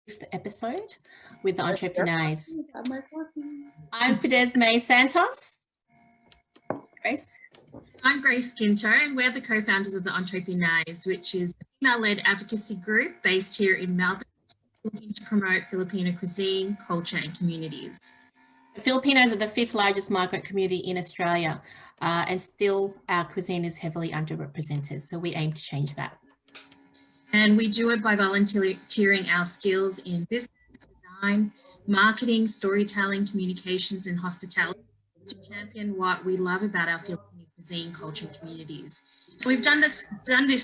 fifth episode with the entrepreneurs. Got my coffee. I'm Fidesz May Santos. Grace. I'm Grace Kinto, and we're the co-founders of the Entrepreneurs, which is a female-led advocacy group based here in Melbourne, looking to promote Filipino cuisine, culture and communities. The Filipinos are the fifth largest migrant community in Australia, and still our cuisine is heavily underrepresented, so we aim to change that. And we do it by volunteering our skills in business, design, marketing, storytelling, communications and hospitality to champion what we love about our Filipino cuisine, culture and communities. And we've done this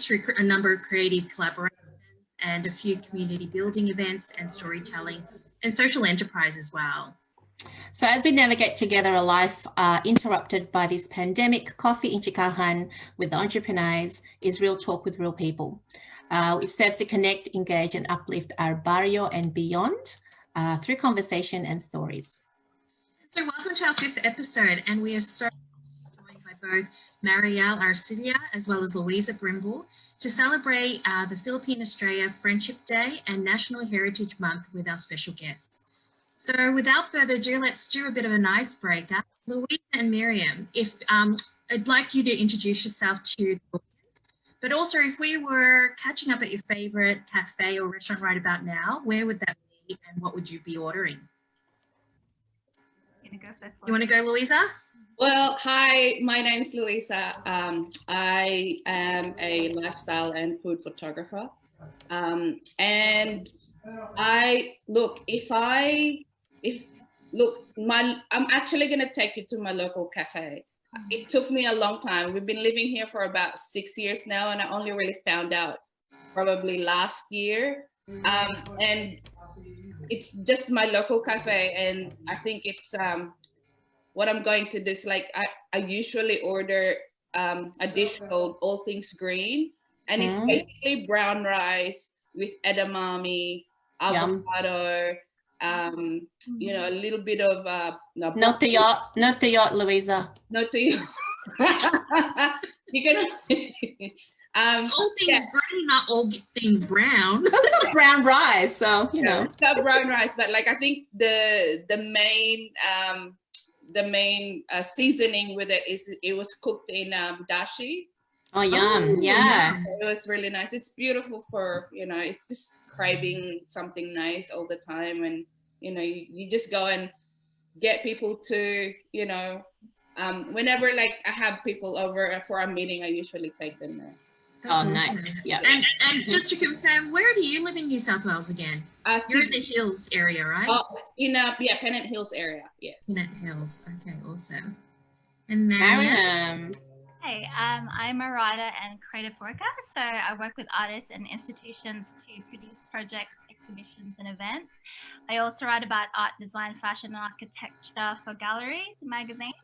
through a number of creative collaborations and a few community building events and storytelling and social enterprise as well. So as we navigate together a life interrupted by this pandemic, Coffee in CHIKAHAN with the entrepreneurs is real talk with real people. It serves to connect, engage and uplift our barrio and beyond through conversation and stories. So welcome to our fifth episode, and we are so joined by both Mariam Arcilla as well as Luisa Brimble to celebrate the Philippine-Australia Friendship Day and National Heritage Month with our special guests. So without further ado, let's do a bit of an icebreaker. Luisa and Mariam, if I'd like you to introduce yourself to the audience, but also if we were catching up at your favorite cafe or restaurant right about now, where would that be and what would you be ordering? You want to go, Luisa? Well, hi, my name is Luisa. I am a lifestyle and food photographer. And I'm actually going to take you to my local cafe. It took me a long time. We've been living here for about 6 years now, and I only really found out probably last year. And it's just my local cafe, and I think it's what I'm going to do is I usually order a dish called All Things Green, and it's basically brown rice with edamame, avocado, you know, a little bit of not the yacht, Luisa. Not to you. You can all things green, not all things brown. It's got brown rice, so you know. It's got brown rice, but like I think the main seasoning with it is it was cooked in dashi. Oh, yum! Yeah, it was really nice. It's beautiful for, you know, it's just craving something nice all the time, and you know, you just go and get people to, you know, whenever like I have people over for a meeting, I usually take them there. That's awesome. Nice. Yeah. And just to confirm, where do you live in New South Wales again? You're in the Hills area, right? Oh, in Pennant Hills area, yes. Pennant Hills. Okay, awesome. And Mariam. Hey, I'm a writer and creative worker, so I work with artists and institutions to produce projects, exhibitions and events. I also write about art, design, fashion and architecture for galleries and magazines.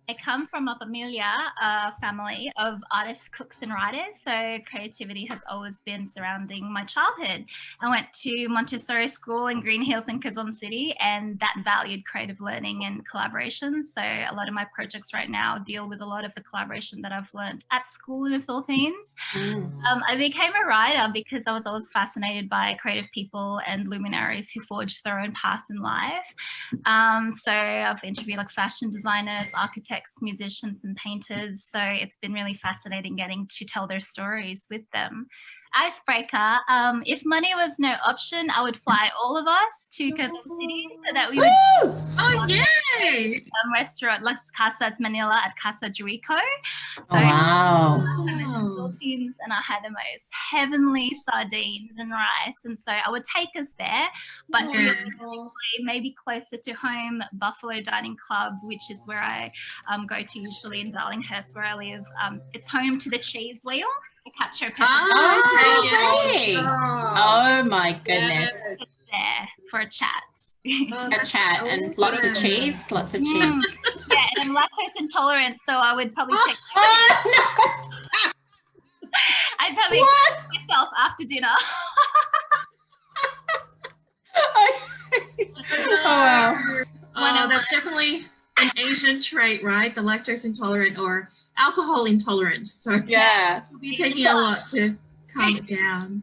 I come from a familia family of artists, cooks and writers, so creativity has always been surrounding my childhood. I went to Montessori school in Green Hills in Quezon City, and that valued creative learning and collaboration. So a lot of my projects right now deal with a lot of the collaboration that I've learned at school in the Philippines. I became a writer because I was always fascinated by creative people and luminaries who forged their own path in life. So I've interviewed like fashion designers, architects, musicians and painters, so it's been really fascinating getting to tell their stories with them. Icebreaker, if money was no option, I would fly all of us to Quezon City so that we would oh yay! Restaurant Las Casas Manila at Casa Juico. So wow. I'm in the Philippines and I had the most heavenly sardines and rice, and so I would take us there, but maybe closer to home, Buffalo Dining Club, which is where I go to usually in Darlinghurst where I live. It's home to the cheese wheel. Catch her oh my goodness. There for a chat. A chat and lots of cheese. Yeah, and I'm lactose intolerant, so I would probably take I'd probably take myself after dinner. wow. Oh, that's definitely an Asian trait, right? The lactose intolerant or alcohol intolerant. So yeah, we'll be taking a lot to calm it down.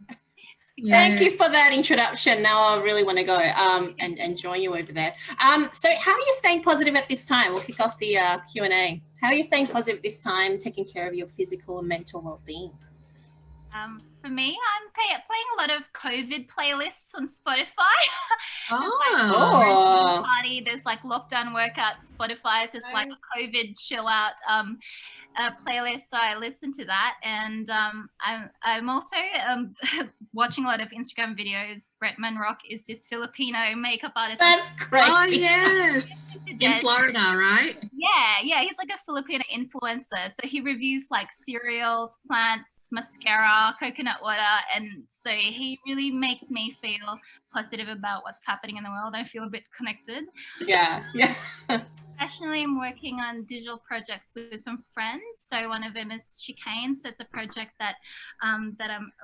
Thank you for that introduction. Now I really want to go and join you over there. So how are you staying positive at this time? We'll kick off the Q&A. How are you staying positive this time, taking care of your physical and mental well-being? For me, I'm playing a lot of COVID playlists on Spotify. Oh. Party, there's like lockdown workout Spotify. There's like a COVID chill out playlist, so I listen to that. And I'm also watching a lot of Instagram videos. Bretman Rock is this Filipino makeup artist. That's crazy. Oh yes, in Florida, right? Yeah, he's like a Filipino influencer. So he reviews like cereals, plants, mascara, coconut water, and so he really makes me feel positive about what's happening in the world. I feel a bit connected. Yeah. Professionally, I'm working on digital projects with some friends. So one of them is CHIKAHAN. So it's a project that I'm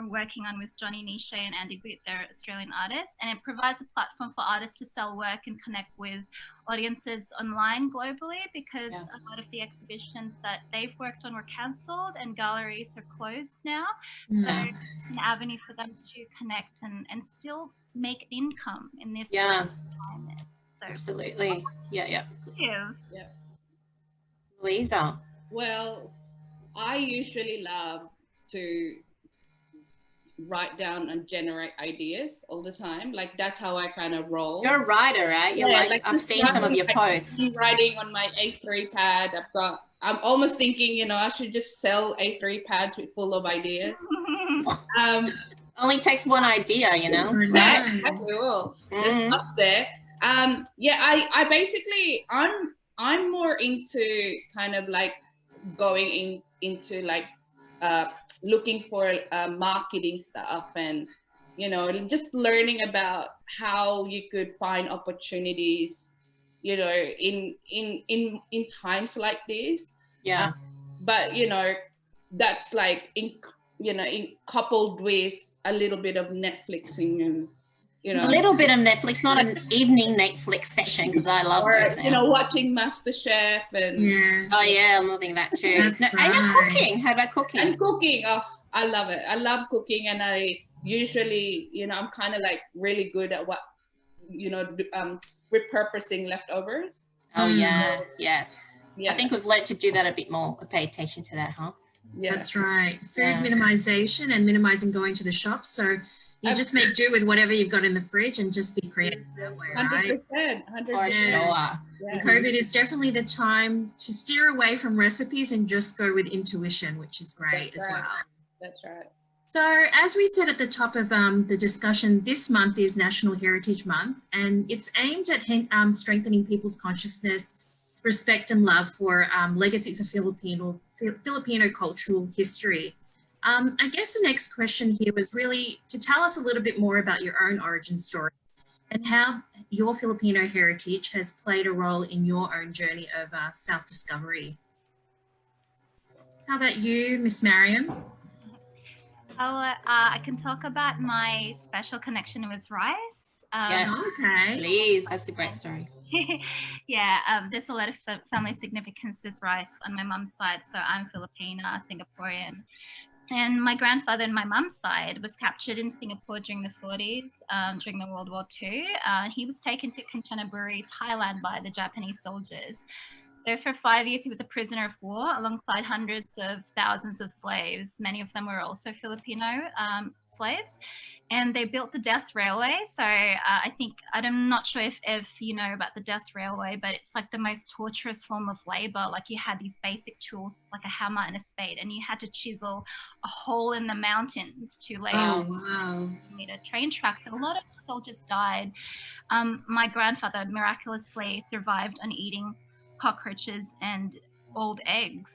working on with Johnny Nisha and Andy Booth. They're Australian artists, and it provides a platform for artists to sell work and connect with audiences online globally, because a lot of the exhibitions that they've worked on were cancelled and galleries are closed now. So it's an avenue for them to connect and still make income in this climate. So, absolutely. Yeah. Luisa. Well, I usually love to write down and generate ideas all the time. Like that's how I kind of roll. You're a writer, right? You're I've seen some of your posts. Writing on my A3 pad. I'm almost thinking, I should just sell A3 pads full of ideas. Only takes one idea, Right? Exactly. Well, there's lots there. I basically, I'm more into kind of like going into like looking for marketing stuff and just learning about how you could find opportunities in times like this. But that's like coupled with a little bit of Netflixing and a little bit of Netflix, not an evening Netflix session, because I love those. Watching MasterChef and I'm loving that too. And you're cooking. How about cooking? And cooking, I love it. I love cooking, and I usually, I'm kind of like really good at repurposing leftovers. Oh yes. I think we've learned to do that a bit more. Pay attention to that, huh? Yeah, that's right. Food minimization and minimizing going to the shop. So you just make do with whatever you've got in the fridge and just be creative that way, right? 100%. For sure. And COVID is definitely the time to steer away from recipes and just go with intuition, which is great as well. That's right. So as we said at the top of the discussion, this month is National Heritage Month, and it's aimed at strengthening people's consciousness, respect and love for legacies of Filipino cultural history. I guess the next question here was really to tell us a little bit more about your own origin story and how your Filipino heritage has played a role in your own journey of self-discovery. How about you, Miss Mariam? I can talk about my special connection with rice. Yes, okay. Please, that's a great story. There's a lot of family significance with rice on my mum's side. So I'm Filipina, Singaporean. And my grandfather on my mum's side was captured in Singapore during the 40s, during the World War II. He was taken to Kanchanaburi, Thailand by the Japanese soldiers. So for 5 years, he was a prisoner of war alongside hundreds of thousands of slaves. Many of them were also Filipino slaves. And they built the Death Railway. So I'm not sure if you know about the Death Railway, but it's like the most torturous form of labor. Like you had these basic tools, like a hammer and a spade, and you had to chisel a hole in the mountains to lay out train tracks. And a lot of soldiers died. My grandfather miraculously survived on eating cockroaches and old eggs.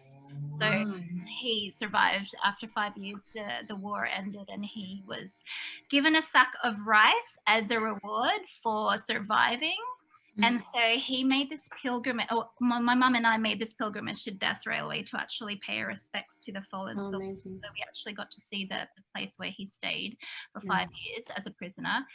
So he survived after 5 years. The war ended, and he was given a sack of rice as a reward for surviving. And so he made this pilgrimage. My mum and I made this pilgrimage to Death Railway to actually pay our respects to the fallen soldiers. So we actually got to see the place where he stayed for 5 years as a prisoner.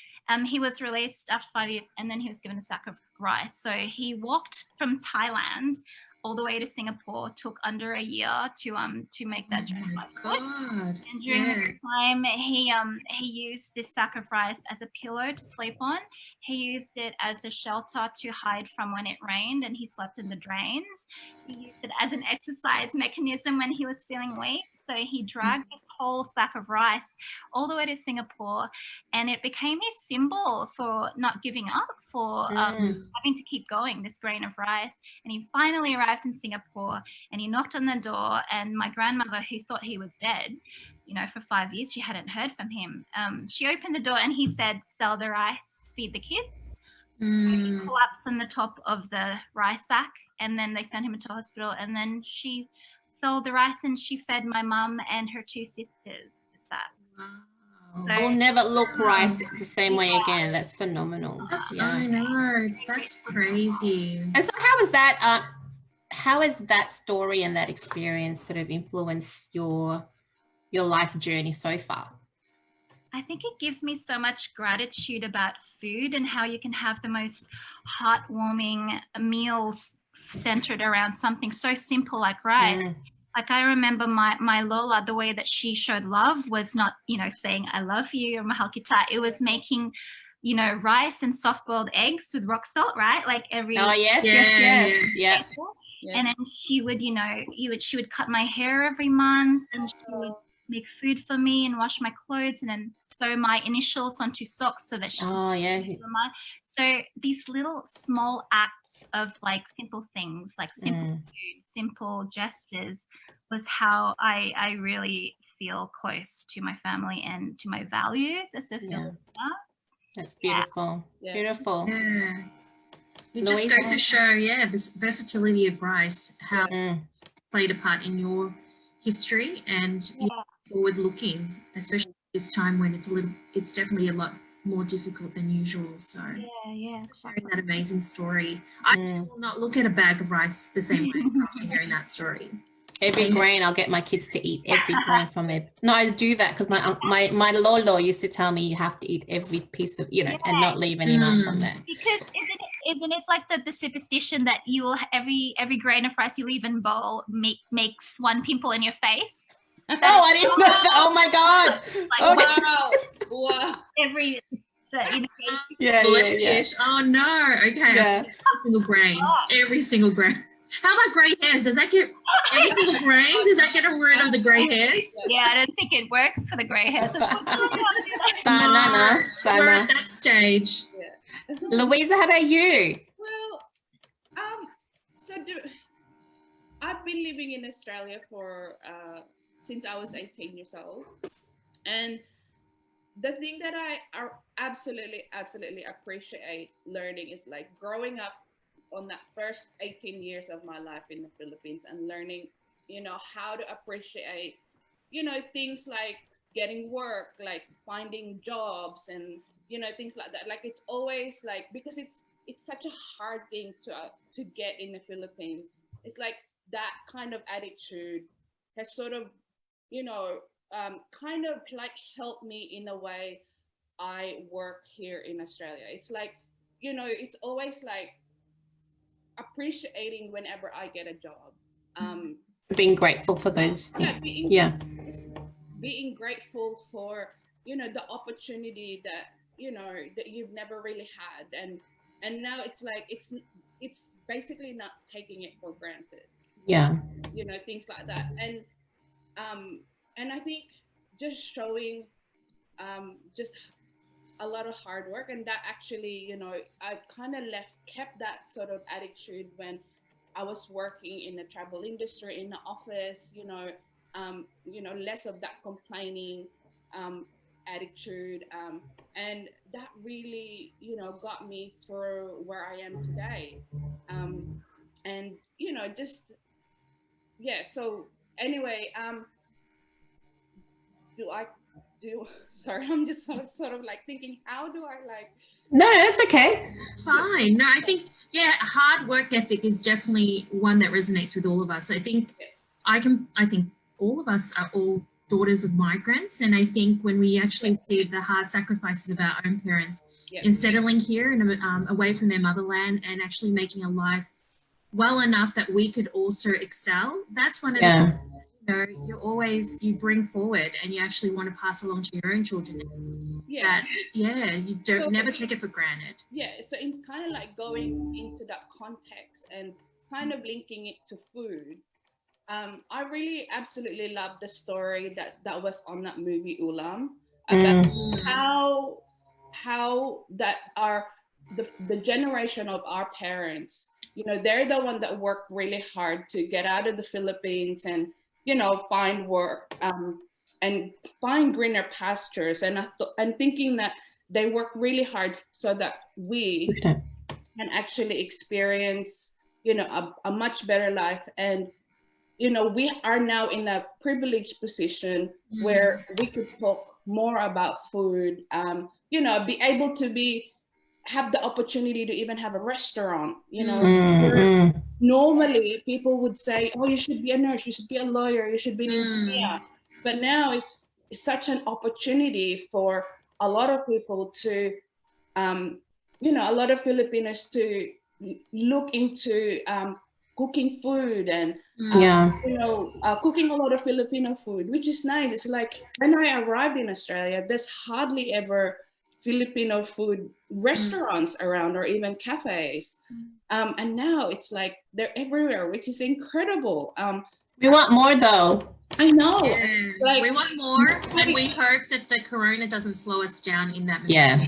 He was released after 5 years, and then he was given a sack of rice. So he walked from Thailand all the way to Singapore. Took under a year to make that journey. God. And during this time, he used this sack of rice as a pillow to sleep on. He used it as a shelter to hide from when it rained, and he slept in the drains. He used it as an exercise mechanism when he was feeling weak. So he dragged this whole sack of rice all the way to Singapore, and it became his symbol for not giving up, for having to keep going, this grain of rice. And he finally arrived in Singapore, and he knocked on the door, and my grandmother, who thought he was dead, you know, for 5 years, she hadn't heard from him. She opened the door and he said, "Sell the rice, feed the kids." So he collapsed on the top of the rice sack, and then they sent him into hospital, and then she sold the rice and she fed my mum and her 2 sisters with that. Wow. I will never look rice the same way again. That's phenomenal. I know. That's crazy. And so how has that story and that experience sort of influenced your life journey so far? I think it gives me so much gratitude about food and how you can have the most heartwarming meals centered around something so simple like rice. Like I remember my Lola, the way that she showed love was not, you know, saying I love you or mahal kita. It was making, you know, rice and soft-boiled eggs with rock salt, right? Like every yes. And then she would, you know, she would cut my hair every month, and she would make food for me and wash my clothes and then sew my initials onto socks so that she So these little small acts of like simple things, like simple food, simple gestures, was how I really feel close to my family and to my values as a Filipina. That's beautiful. Beautiful. Yeah. It just goes to show, this versatility of rice, how it played a part in your history and forward looking, especially this time when it's definitely a lot more difficult than usual. So sharing that amazing story. I will not look at a bag of rice the same way after hearing that story. Every grain, I'll get my kids to eat every grain from there. No, I do that because my Lolo used to tell me you have to eat every piece of, you know, and not leave any marks on there. Because isn't it like the superstition that you will every grain of rice you leave in bowl makes one pimple in your face? Oh, I didn't know that. Oh my God. Like, Wow. Every Oh no. Okay. Every single grain. Every single grain. How about grey hairs? Does that get every single grain? Does that get rid of the grey hairs? Yeah, I don't think it works for the grey hairs. Sana. We're at that stage. Louisa, how about you? Well, I've been living in Australia for since I was 18 years old, and the thing that I absolutely appreciate learning is like growing up on that first 18 years of my life in the Philippines and learning, you know, how to appreciate, you know, things like getting work, like finding jobs and, you know, things like that. Like it's always like, because it's such a hard thing to get in the Philippines. It's like that kind of attitude has sort of, you know, kind of like helped me in the way I work here in Australia. It's like, you know, it's always like appreciating whenever I get a job. Being grateful for those things. Being grateful for, you know, the opportunity that, you know, that you've never really had. And now it's like, it's basically not taking it for granted. Yeah. You know, things like that. And I think just showing just a lot of hard work, and that actually, you know, I kind of kept that sort of attitude when I was working in the travel industry, in the office, you know, less of that complaining attitude, and that really, you know, got me through where I am today, and you know, just so anyway, sorry, I'm just sort of like thinking, how do I like? No, that's okay. It's fine. No, I think, hard work ethic is definitely one that resonates with all of us. I think I think all of us are all daughters of migrants. And I think when we actually see the hard sacrifices of our own parents in settling here and away from their motherland and actually making a life well enough that we could also excel. That's one of Yeah. the, you bring forward, and you actually want to pass along to your own children. Yeah. You don't never take it for granted. Yeah, so it's kind of like going into that context and kind of linking it to food. I really absolutely love the story that was on that movie Ulam about how that the generation of our parents, they're the one that worked really hard to get out of the Philippines and find work and find greener pastures, and thinking that they work really hard so that we can actually experience a much better life. And we are now in a privileged position where we could talk more about food, be able to have the opportunity to even have a restaurant, where normally people would say, oh, you should be a nurse, you should be a lawyer, you should be an engineer. But now it's such an opportunity for a lot of people to, a lot of Filipinos to look into cooking food and cooking a lot of Filipino food, which is nice. It's like when I arrived in Australia, there's hardly ever Filipino food restaurants around, or even cafes, and now it's like they're everywhere, which is incredible. We want more though. I know. Yeah, we want more, and we hope that the corona doesn't slow us down in that moment. Yeah.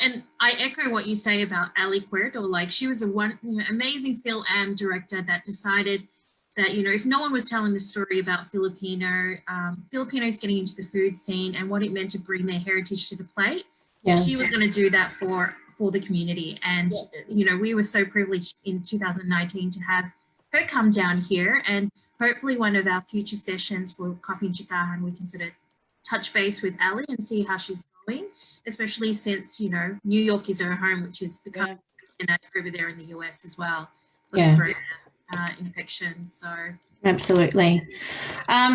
And I echo what you say about Ali Cuerdo. Like, she was amazing film director that decided that, if no one was telling the story about Filipinos getting into the food scene and what it meant to bring their heritage to the plate, she was going to do that for the community. And, we were so privileged in 2019 to have her come down here, and hopefully one of our future sessions for Coffee and Chikahan, we can sort of touch base with Ali and see how she's going, especially since, New York is her home, which is the country center over there in the US as well, for the corona infection. So absolutely.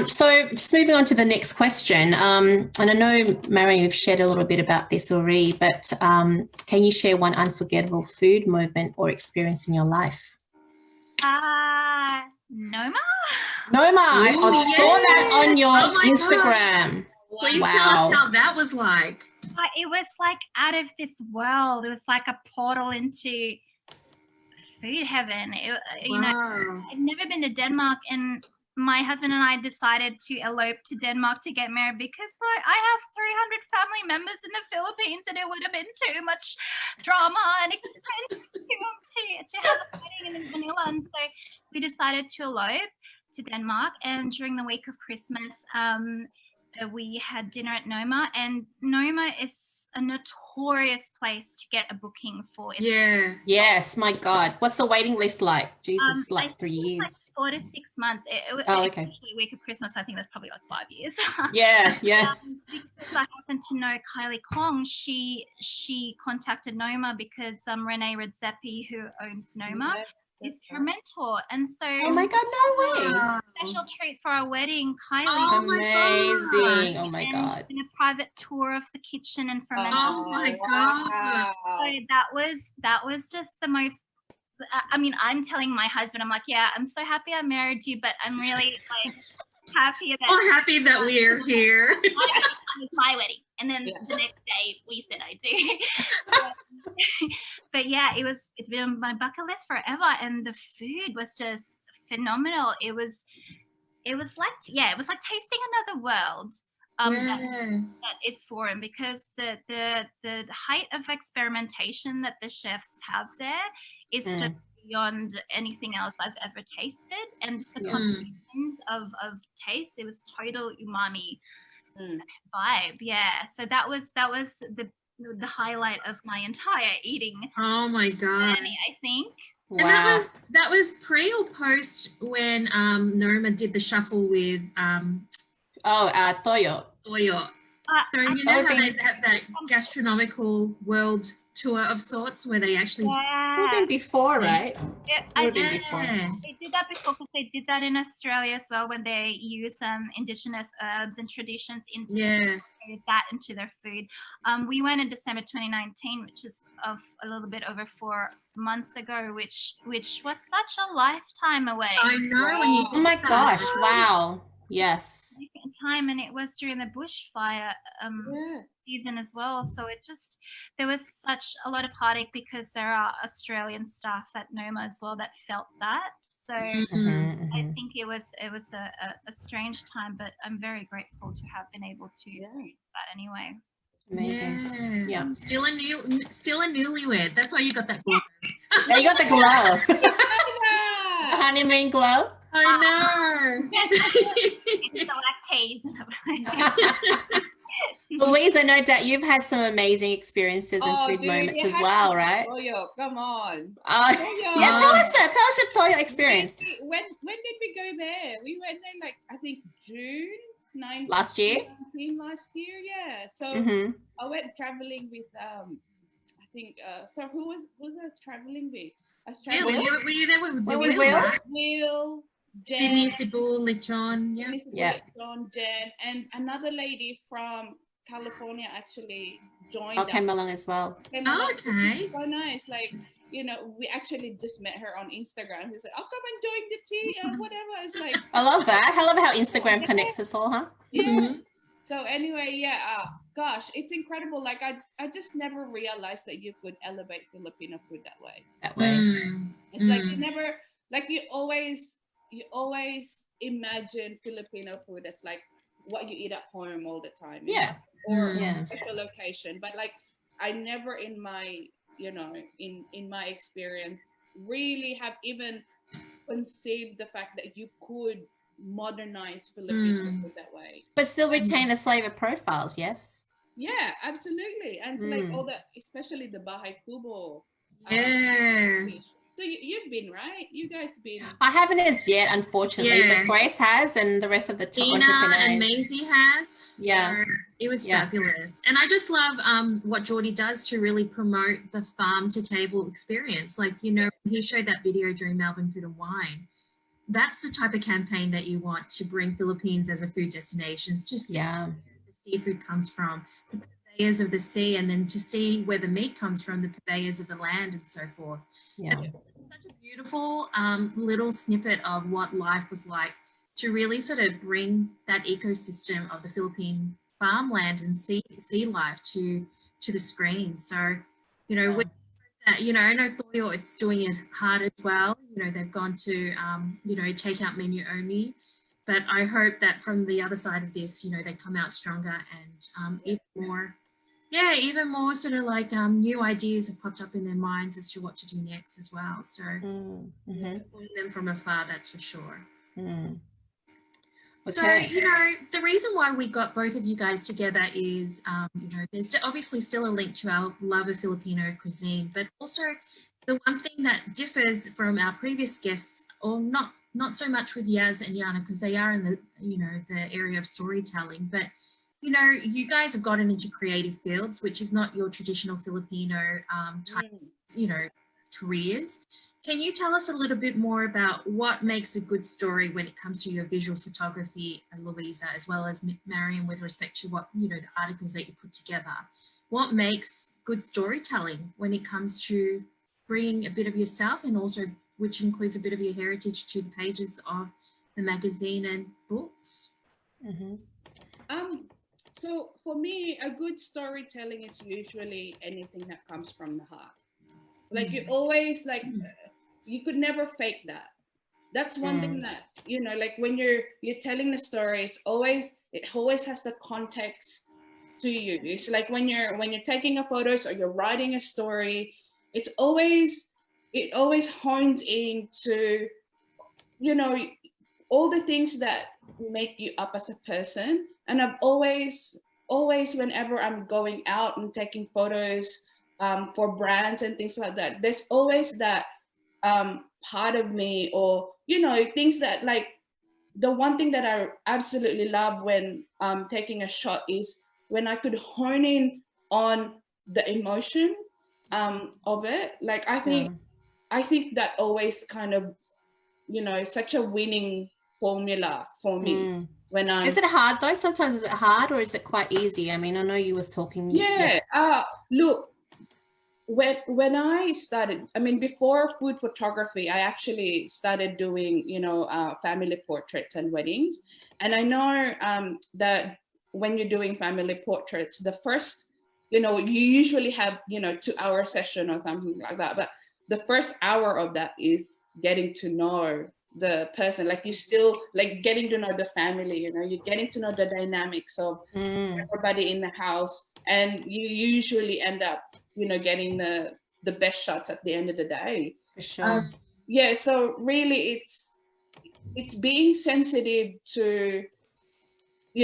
So just moving on to the next question. And I know, Mariam, you've shared a little bit about this already, but can you share one unforgettable food moment or experience in your life? Noma? Noma, I saw that on your Instagram. Please tell us how that was like. It was like out of this world. It was like a portal into food heaven. I'd never been to Denmark, and my husband and I decided to elope to Denmark to get married because I have 300 family members in the Philippines, and it would have been too much drama and expense to have a wedding in Manila. And so we decided to elope to Denmark, and during the week of Christmas, we had dinner at Noma, and Noma is a notorious place to get a booking for. Yes, my God. What's the waiting list like? Jesus, like 3 years. Like 4 to 6 months. Okay. Actually, week of Christmas, I think that's probably like 5 years. Yeah. Because I happen to know Kylie Kong. She contacted Noma because Renee Redzepi, who owns Noma, is her mentor. And so, oh my God, no way. Special treat for our wedding, Kylie. Amazing. Oh my God. And a private tour of the kitchen and fermentation. Oh my God. So that was just the most, I mean, I'm telling my husband, I'm like, yeah, I'm so happy I married you, but I'm really like happy that we're here. It was my wedding. And then the next day we said I do. But yeah, it's been on my bucket list forever, and the food was just phenomenal. It was like tasting another world. That it's foreign, because the height of experimentation that the chefs have there is just beyond anything else I've ever tasted, and the combinations of taste, it was total umami vibe. So that was the highlight of my entire eating journey, I think. Wow. And that was pre or post when Noma did the shuffle with Toyo. So you know how they have that gastronomical world tour of sorts where they actually would have been before, right? They did that before, because they did that in Australia as well, when they use some indigenous herbs and traditions into that into their food. We went in December 2019, which is of a little bit over 4 months ago, which was such a lifetime away. I know when you Oh my gosh, wow. Yes. Time, and it was during the bushfire season as well. So there was such a lot of heartache because there are Australian staff at Noma as well that felt that. So I think it was a strange time, but I'm very grateful to have been able to experience that anyway. Amazing. Yeah. Still a newlywed. That's why you got that glow. Yeah, you got the glow. The honeymoon glow. I know. It's the lactase. Louisa, no doubt you've had some amazing experiences and food moments as well, right? Toyo, come on. Yeah, tell us that. Tell us your Toyo experience. When did we go there? We went there like, I think June 19, Last year? Last year, yeah. So I went traveling with I think so who was I traveling with? I was traveling Were you there with Will? right? Will, Jen, Sydney, Sybil, Lechon, John, Jen, and another lady from California actually joined us. Came along as well. Okay. So nice. Like, you know, we actually just met her on Instagram. She said, "I'll come and join the tea," whatever. It's like, I love that. I love how Instagram connects us all, huh? yes. So anyway, gosh, it's incredible. Like I just never realized that you could elevate Filipino food that way. That way. It's like you always imagine Filipino food as like what you eat at home all the time. Yeah. Or a special occasion. But like I never in my, in my experience really have even conceived the fact that you could modernize Filipino food that way. But still retain the flavor profiles, yes? Yeah, absolutely. And like all the, especially the Bahay Kubo. So you've been, right? You guys been? I haven't as yet, unfortunately, but Grace has, and the rest of the top entrepreneurs. And Maisie has. Yeah. So it was fabulous. And I just love what Geordie does to really promote the farm to table experience. Like, he showed that video during Melbourne Food and Wine. That's the type of campaign that you want to bring Philippines as a food destination. It's just where the seafood comes from, the purveyors of the sea, and then to see where the meat comes from, the purveyors of the land and so forth. Yeah. Such a beautiful little snippet of what life was like to really sort of bring that ecosystem of the Philippine farmland and sea life to the screen. So, with that, I know Toyo, it's doing it hard as well. They've gone to, take out menu only. But I hope that from the other side of this, they come out stronger and even more sort of like new ideas have popped up in their minds as to what to do next as well. So supporting them from afar, that's for sure. So, the reason why we got both of you guys together is, there's obviously still a link to our love of Filipino cuisine, but also the one thing that differs from our previous guests, or not so much with Yaz and Yana, because they are in the, the area of storytelling, but you guys have gotten into creative fields, which is not your traditional Filipino type, careers. Can you tell us a little bit more about what makes a good story when it comes to your visual photography, Louisa, as well as Mariam, with respect to what, the articles that you put together? What makes good storytelling when it comes to bringing a bit of yourself and also, which includes a bit of your heritage, to the pages of the magazine and books? So for me, a good storytelling is usually anything that comes from the heart. Like you always you could never fake that. That's one thing that, like when you're telling the story, it always has the context to you. It's like when you're taking a photos or you're writing a story, it always hones into, all the things that make you up as a person. And I've always, whenever I'm going out and taking photos for brands and things like that, there's always that part of me, or, things that, like, the one thing that I absolutely love when taking a shot is when I could hone in on the emotion of it. Like, I think that always kind of, such a winning formula for me. when I'm. Is it hard though? Sometimes is it hard or is it quite easy? I mean, I know you was talking. Yeah. Yes. Look, when I started, I mean, before food photography, I actually started doing, family portraits and weddings. And I know that when you're doing family portraits, the first, you usually have, 2-hour session or something like that. But the first hour of that is getting to know the person. Like you still like getting to know the family, you're getting to know the dynamics of everybody in the house. And you usually end up getting the best shots at the end of the day. For sure. Yeah, so really it's being sensitive to,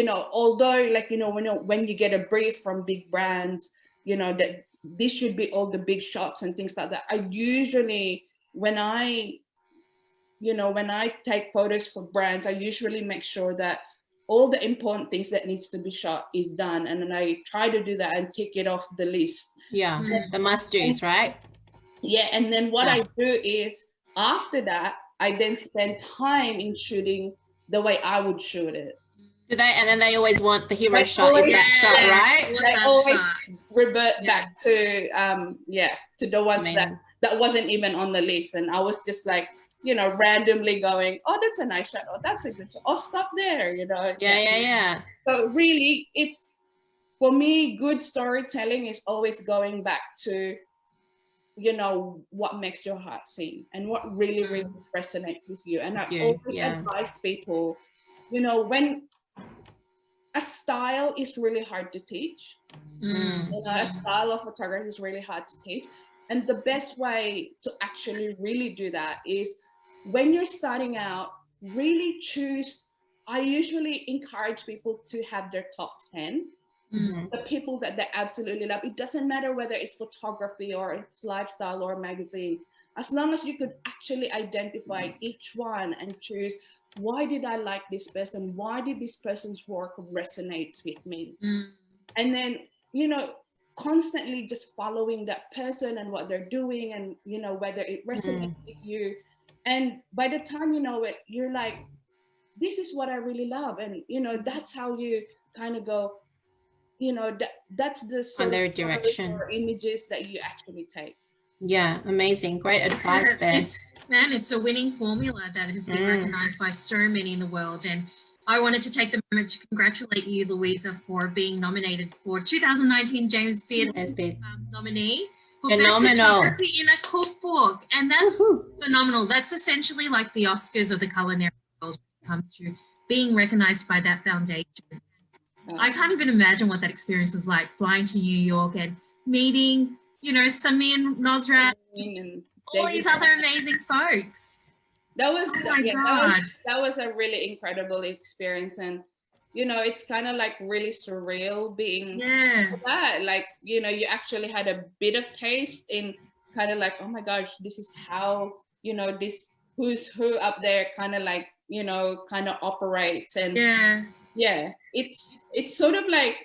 although like, when you get a brief from big brands, that this should be all the big shots and things like that. I usually, when I take photos for brands, I usually make sure that all the important things that needs to be shot is done. And then I try to do that and tick it off the list. Yeah, the must-dos, right? Yeah, and then what I do is after that, I then spend time in shooting the way I would shoot it. Do they? And then they always want the hero shot is that shot, right? They always revert back to to the ones that wasn't even on the list. And I was just like, randomly going, oh, that's a nice shot. Oh, that's a good shot. Oh, stop there, Yeah. So really, it's, for me, good storytelling is always going back to, what makes your heart sing and what really, really resonates with you. And I always advise people, when a style is really hard to teach, a style of photography is really hard to teach. And the best way to actually really do that is when you're starting out, really choose. I usually encourage people to have their top 10, the people that they absolutely love. It doesn't matter whether it's photography or it's lifestyle or magazine, as long as you could actually identify each one and choose, why did I like this person? Why did this person's work resonate with me? And then, constantly just following that person and what they're doing and, whether it resonates with you. And by the time you know it, you're like, this is what I really love. And, that's how you kind of go, that's the sort on their of direction or images that you actually take. Yeah, amazing. Great advice there. It's a winning formula that has been recognized by so many in the world. And I wanted to take the moment to congratulate you, Louisa, for being nominated for 2019 James Beard nominee for Best Photography in a Cookbook. And that's phenomenal. That's essentially like the Oscars of the culinary world when it comes to being recognized by that foundation. I can't even imagine what that experience was like, flying to New York and meeting, Samin Nosrat and all these other amazing folks. That was that was a really incredible experience. And it's kind of like really surreal being that, like, you actually had a bit of taste in kind of like, oh my gosh, this is how, this who's who up there kind of like, kind of operates. And it's sort of like,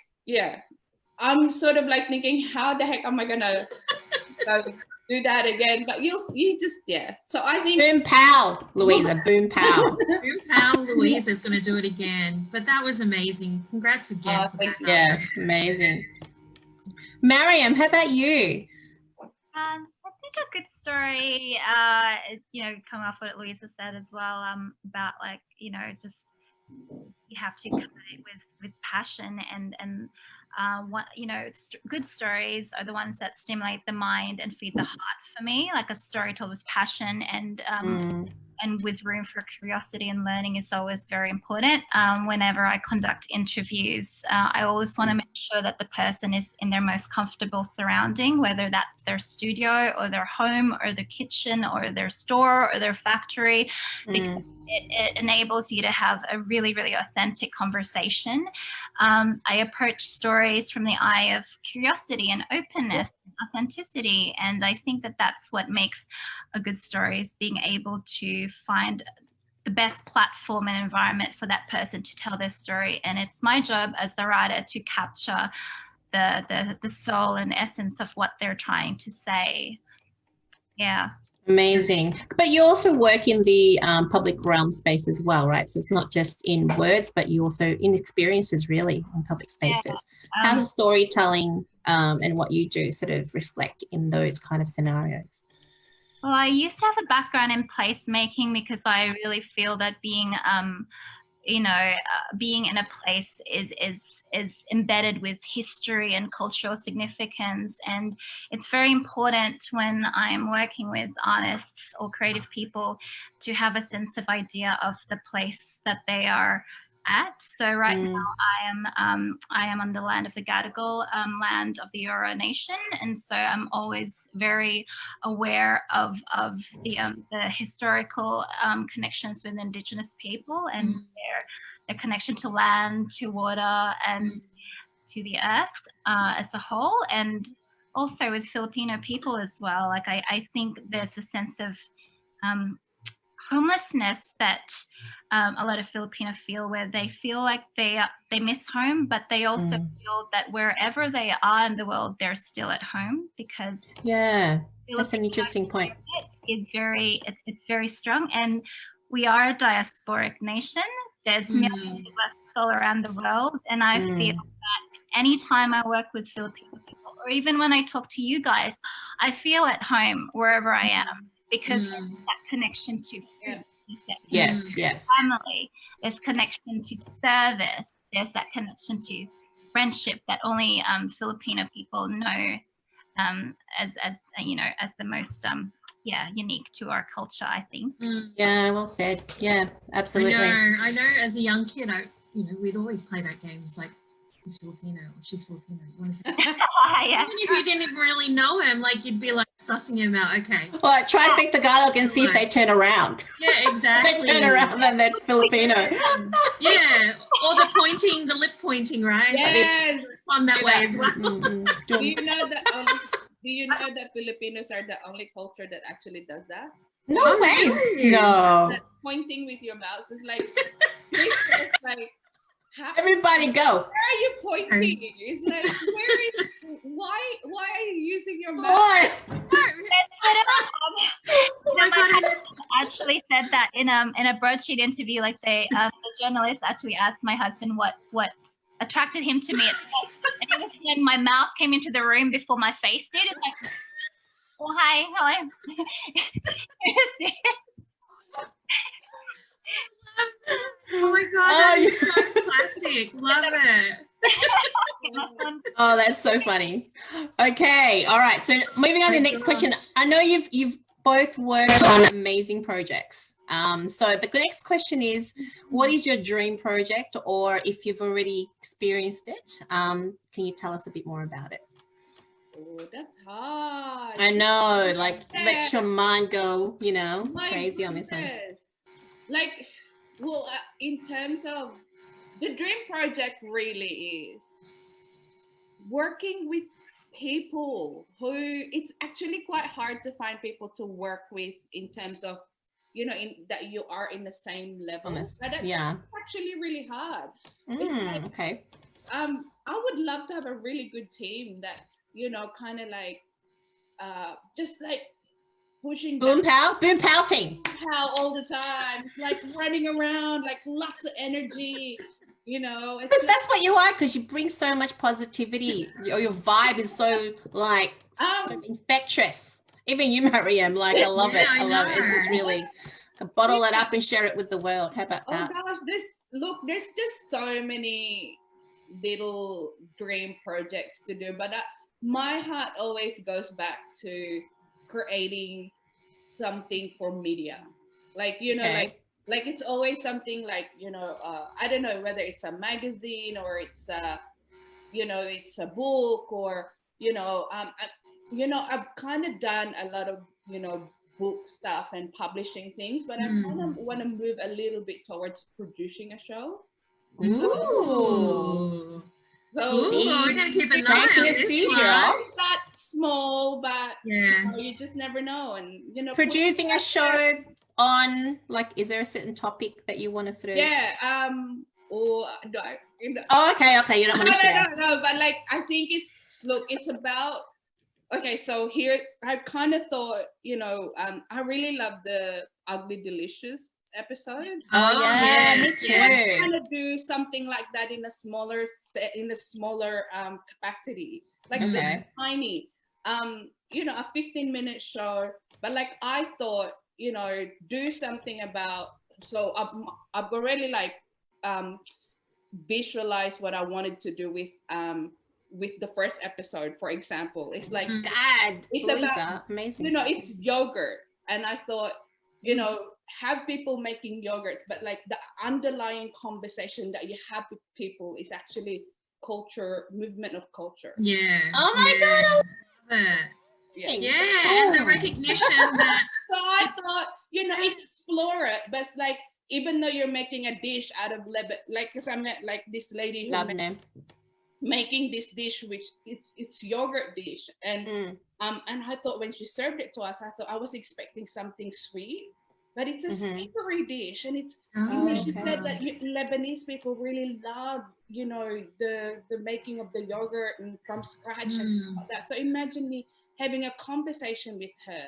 I'm sort of like thinking, how the heck am I gonna do that again? But you just so I think boom pow, Louisa, boom pow. Boom pow, Louisa is going to do it again. But that was amazing. Congrats again. Thank you. Yeah, amazing. Mariam, how about you? I think a good story, coming off what Louisa said as well, about like, just you have to come at it with passion and what good stories are the ones that stimulate the mind and feed the heart for me. Like a story told with passion and with room for curiosity and learning is always very important. Whenever I conduct interviews, I always want to make sure that the person is in their most comfortable surrounding, whether that's their studio or their home or their kitchen or their store or their factory, because it enables you to have a really, really authentic conversation. I approach stories from the eye of curiosity and openness and authenticity. And I think that that's what makes a good story, is being able to find the best platform and environment for that person to tell their story. And it's my job as the writer to capture the soul and essence of what they're trying to say. Yeah. Amazing. But you also work in the public realm space as well, right? So it's not just in words, but you also in experiences really in public spaces. How does storytelling and what you do sort of reflect in those kind of scenarios? Well, I used to have a background in placemaking because I really feel that being being in a place is embedded with history and cultural significance, and it's very important when I'm working with artists or creative people to have a sense of idea of the place that they are at. So right now I am on the land of the Gadigal, land of the Eora Nation, and so I'm always very aware of the historical connections with Indigenous people and their connection to land, to water, and to the earth as a whole, and also with Filipino people as well. Like I think there's a sense of homelessness that a lot of Filipino feel, where they feel like they miss home, but they also feel that wherever they are in the world, they're still at home, because that's an interesting point. It's very strong, and we are a diasporic nation. There's millions of us all around the world, and I feel that anytime I work with Filipino people, or even when I talk to you guys, I feel at home wherever I am, because there's that connection to food, yes, family, there's connection to service, there's that connection to friendship that only Filipino people know as the most unique to our culture, I think. Yeah, well said. Yeah, absolutely. I know. As a young kid, we'd always play that game. It's like, he's Filipino or she's Filipino. You want to say? Yeah. Even if you didn't really know him, like you'd be like sussing him out. Okay. Well, try to speak Tagalog and see if they turn around. Yeah, exactly. They turn around and they're Filipino. Yeah, or the lip pointing, right? Yes. So respond that way as well. Do you know that Filipinos are the only culture that actually does that? No way. Really? No. That pointing with your mouth is like, it's like, everybody go. Where are you pointing? It's like, why are you using your mouth? What? My husband actually said that in a broadsheet interview. Like the journalist actually asked my husband what attracted him to me, and it was when my mouth came into the room before my face did. It's like, oh hi, hello. Oh my god, that is so classic. Love it. Oh, that's so funny. Okay, all right. So moving on to the next question. I know you've both worked on amazing projects. So the next question is, what is your dream project, or if you've already experienced it, can you tell us a bit more about it? Oh, that's hard. I know, like let your mind go, crazy on this one. Like, well, in terms of the dream project, really is working with people who it's actually quite hard to find people to work with in terms of, in that you are in the same level. It's actually really hard. It's like, okay. I would love to have a really good team that's, kind of like, just like pushing boom pow team. Pow all the time. It's like running around, like lots of energy. Because that's what you are, because you bring so much positivity. Your vibe is so like so infectious. Even you, Mariam, like I love it. I love it. It's just really bottle it up and share it with the world. How about that? Oh gosh, there's just so many little dream projects to do, but my heart always goes back to creating something for media, like like it's always something like I don't know whether it's a magazine or it's it's a book, or I've kind of done a lot of book stuff and publishing things, but I kind of want to move a little bit towards producing a show. Ooh. So we're gonna keep an eye on this one. It's not small, but you just never know. And producing a show on, like, is there a certain topic that you want to sort of? Or do I? Oh, okay. You don't want to share. No. But like, I think it's about. okay, so here I kind of thought, you know, I really love the Ugly Delicious episode. Oh, yeah, me yes, too. yes. Kind of do something like that in a smaller capacity, like just Okay. tiny, you know, a 15-minute show. But like I thought, you know, do something about. So I've already like visualized what I wanted to do with the first episode. For example, it's like God, it's Luisa, about, amazing. you know, it's yogurt, and I thought, you know, have people making yogurts, but like the underlying conversation that you have with people is actually culture, movement of culture. Yeah. Oh my yeah. God, I love Yeah. Yeah. Yeah, and the Oh. recognition that So I thought, you know, explore it, but it's like, even though you're making a dish out of lemon, like, because I met like this lady who love them. making this dish, which it's yogurt dish, and I thought when she served it to us, I thought I was expecting something sweet, but it's a savory dish, and it's, you know, she Okay. said that Lebanese people really love, you know, the making of the yogurt and from scratch and stuff like that. So imagine me having a conversation with her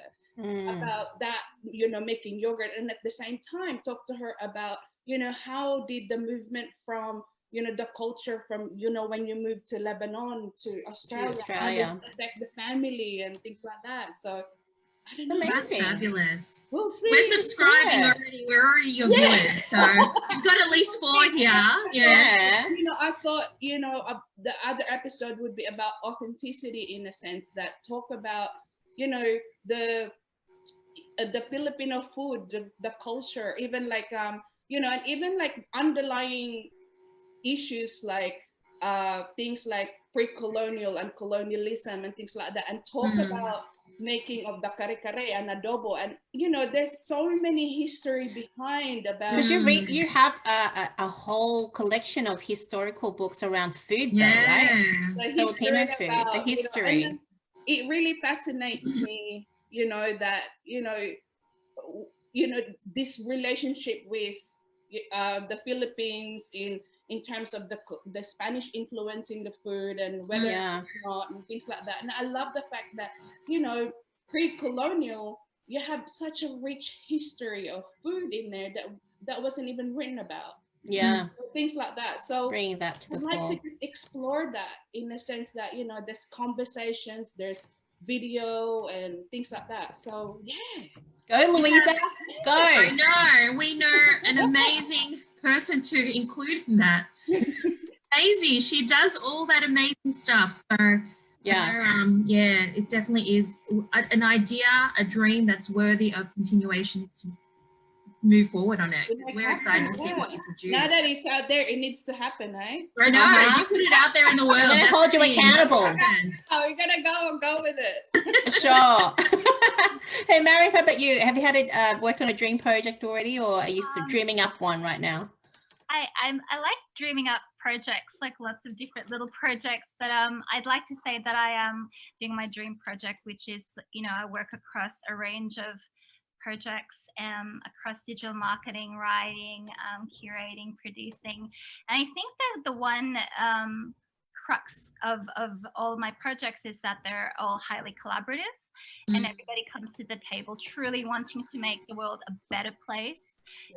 about that, you know, making yogurt, and at the same time talk to her about, you know, how did the movement from, you know, the culture from, you know, when you moved to Lebanon to Australia, how did it affect the family and things like that. So I don't know. that's Amazing. fabulous. We'll see. We're subscribing Yeah. already. We're already your viewers, so you've got at least 4 here. Yeah. Yeah. You know, I thought, you know, the other episode would be about authenticity, in a sense that talk about, you know, the Filipino food, the culture, even like you know, and even like underlying issues like things like pre-colonial and colonialism and things like that, and talk about making of the kare-kare and adobo, and you know, there's so many history behind about, Because you have a whole collection of historical books around food, though, right? the Filipino history food, about, the history. You know, and then it really fascinates me, you know, that you know this relationship with the Philippines in terms of the Spanish influence in the food, and whether it's not, and things like that. And I love the fact that, you know, pre-colonial, you have such a rich history of food in there that wasn't even written about. Yeah. Things like that. So Bringing that to the I'd like fore. to just explore that, in the sense that, you know, there's conversations, there's video and things like that. So yeah. Go, Luisa. Go. I know. We know an amazing person to include in that. Maisie, she does all that amazing stuff. So Yeah. yeah, it definitely is an idea, a dream that's worthy of continuation to move forward on it. We're excited to see what you produce. Now that it's out there, it needs to happen, eh? I know. You put it out there in the world. I'm gonna hold you accountable. Oh, we're gonna go with it. Sure. Hey, Mariam, how about you? Have you had worked on a dream project already, or are you dreaming up one right now? I like dreaming up projects, like lots of different little projects, but I'd like to say that I am doing my dream project, which is, you know, I work across a range of projects across digital marketing, writing, curating, producing. And I think that the one crux of all my projects is that they're all highly collaborative, and everybody comes to the table truly wanting to make the world a better place,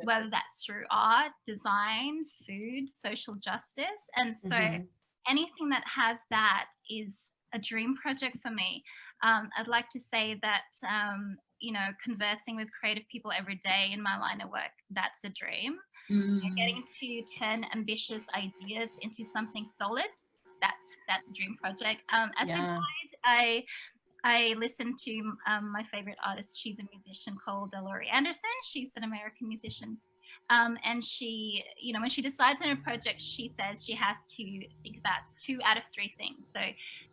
whether that's through art, design, food, social justice. And so anything that has that is a dream project for me. I'd like to say that, you know, conversing with creative people every day in my line of work, that's a dream. Getting to turn ambitious ideas into something solid, that's a dream project. As a guide, I listen to my favorite artist. She's a musician called Laurie Anderson. She's an American musician. And she, you know, when she decides on a project, she says she has to think about 2 out of 3 things. So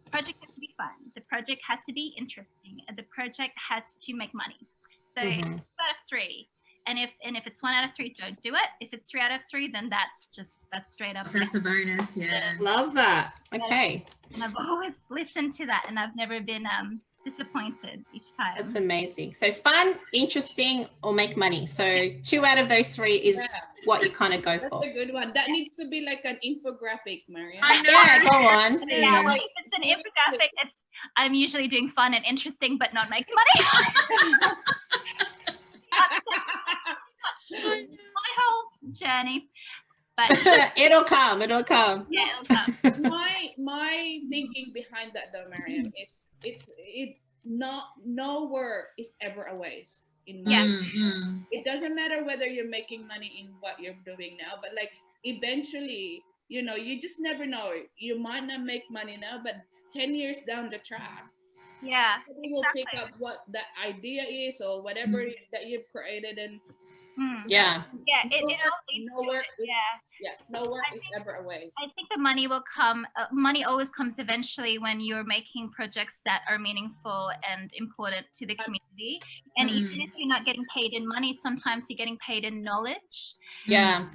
the project has to be fun. The project has to be interesting. And the project has to make money. So 2 out of 3. And if it's 1 out of 3, don't do it. If it's 3 out of 3, then that's straight up. That's a bonus, yeah. Love that. Okay. And I've always listened to that, and I've never been disappointed each time. That's amazing. So fun, interesting, or make money. So 2 out of those 3 is what you kind of go for. That's a good one. That needs to be like an infographic, Mariam. I know. Yeah, go on. Yeah, well, if it's an infographic, I'm usually doing fun and interesting, but not making money. My whole journey, but It'll come. It'll come. yeah, it'll come. My thinking behind that though, Mariam, no work is ever a waste. It doesn't matter whether you're making money in what you're doing now, but like eventually, you just never know. You might not make money now, but 10 years down the track, Yeah, somebody will pick up what that idea is or whatever that you've created, and Yeah. it all leads no to work it. is no work is ever a waste. I think the money will come. Money always comes eventually when you're making projects that are meaningful and important to the community. And even if you're not getting paid in money, sometimes you're getting paid in knowledge. Yeah.